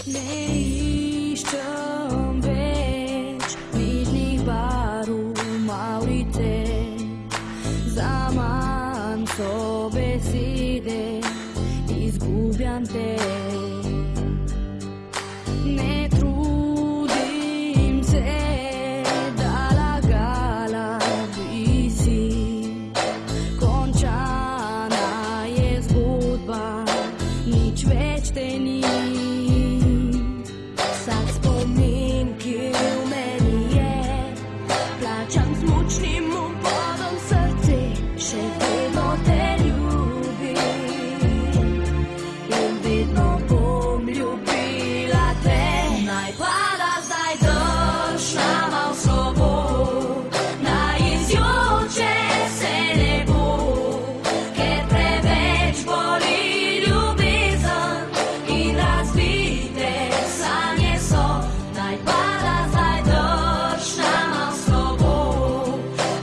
Neiščem več midnih barv Maurice, zaman so besede, izgubljam te. Ne trudim se, da lagala bi si, končana je zgodba, nič več te ni. Vsak spomin, ki v meni je, plačam z mučnim uvodom srce, še vedno te ljubim in vedno bom ljubila te. Naj pada zdaj dež nama v slovo, naj izjoče se nebo, ker preveč boli ljubezen in razbite sanje so. Naj pada zdaj dež nama v slovo,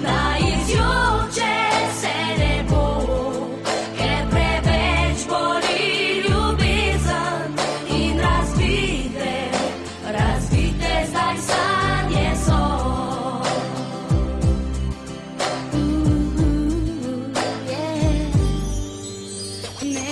naj izjoče se nebo, ker preveč boli ljubezen in razbite zdaj sanje so. Ne